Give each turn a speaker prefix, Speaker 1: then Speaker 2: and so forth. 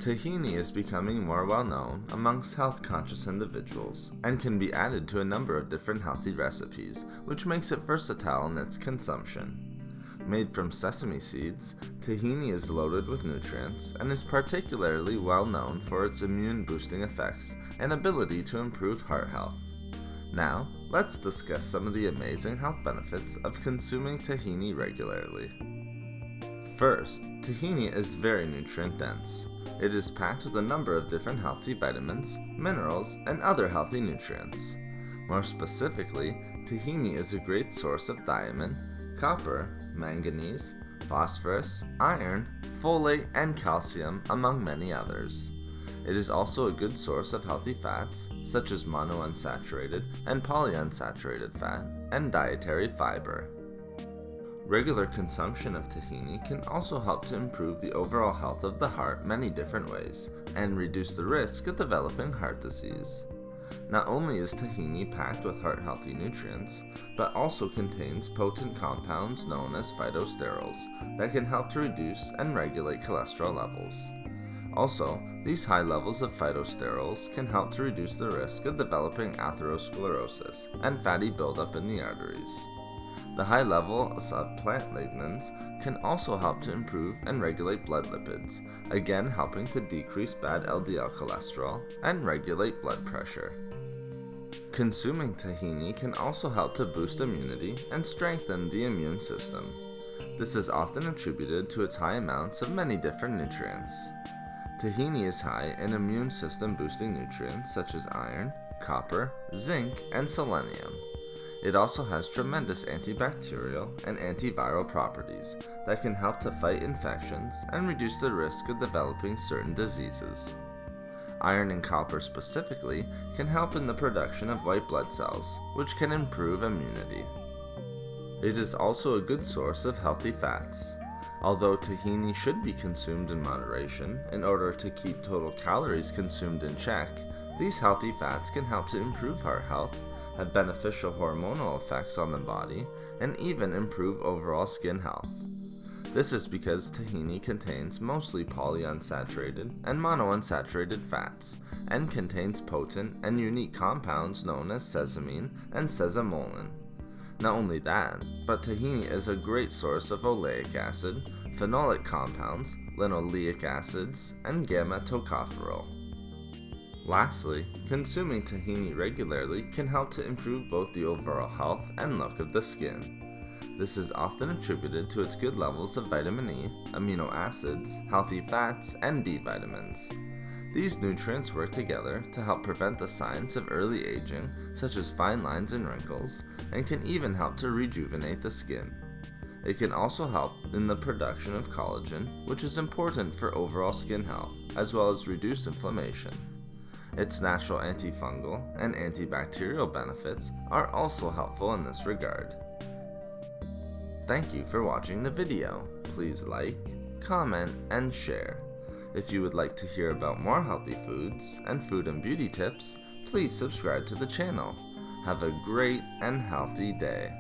Speaker 1: Tahini is becoming more well known amongst health-conscious individuals and can be added to a number of different healthy recipes, which makes it versatile in its consumption. Made from sesame seeds, tahini is loaded with nutrients and is particularly well known for its immune-boosting effects and ability to improve heart health. Now, let's discuss some of the amazing health benefits of consuming tahini regularly. First, tahini is very nutrient-dense. It is packed with a number of different healthy vitamins, minerals, and other healthy nutrients. More specifically, tahini is a great source of thiamin, copper, manganese, phosphorus, iron, folate, and calcium, among many others. It is also a good source of healthy fats, such as monounsaturated and polyunsaturated fat, and dietary fiber. Regular consumption of tahini can also help to improve the overall health of the heart many different ways, and reduce the risk of developing heart disease. Not only is tahini packed with heart-healthy nutrients, but also contains potent compounds known as phytosterols that can help to reduce and regulate cholesterol levels. Also, these high levels of phytosterols can help to reduce the risk of developing atherosclerosis and fatty buildup in the arteries. The high levels of plant lignans can also help to improve and regulate blood lipids, again helping to decrease bad LDL cholesterol and regulate blood pressure. Consuming tahini can also help to boost immunity and strengthen the immune system. This is often attributed to its high amounts of many different nutrients. Tahini is high in immune system boosting nutrients such as iron, copper, zinc, and selenium. It also has tremendous antibacterial and antiviral properties that can help to fight infections and reduce the risk of developing certain diseases. Iron and copper specifically can help in the production of white blood cells, which can improve immunity. It is also a good source of healthy fats. Although tahini should be consumed in moderation in order to keep total calories consumed in check, these healthy fats can help to improve heart health, have beneficial hormonal effects on the body, and even improve overall skin health. This is because tahini contains mostly polyunsaturated and monounsaturated fats, and contains potent and unique compounds known as sesame and sesamolin. Not only that, but tahini is a great source of oleic acid, phenolic compounds, linoleic acids, and gamma-tocopherol. Lastly, consuming tahini regularly can help to improve both the overall health and look of the skin. This is often attributed to its good levels of vitamin E, amino acids, healthy fats, and B vitamins. These nutrients work together to help prevent the signs of early aging, such as fine lines and wrinkles, and can even help to rejuvenate the skin. It can also help in the production of collagen, which is important for overall skin health, as well as reduce inflammation. Its natural antifungal and antibacterial benefits are also helpful in this regard. Thank you for watching the video. Please like, comment, and share. If you would like to hear about more healthy foods and food and beauty tips, please subscribe to the channel. Have a great and healthy day.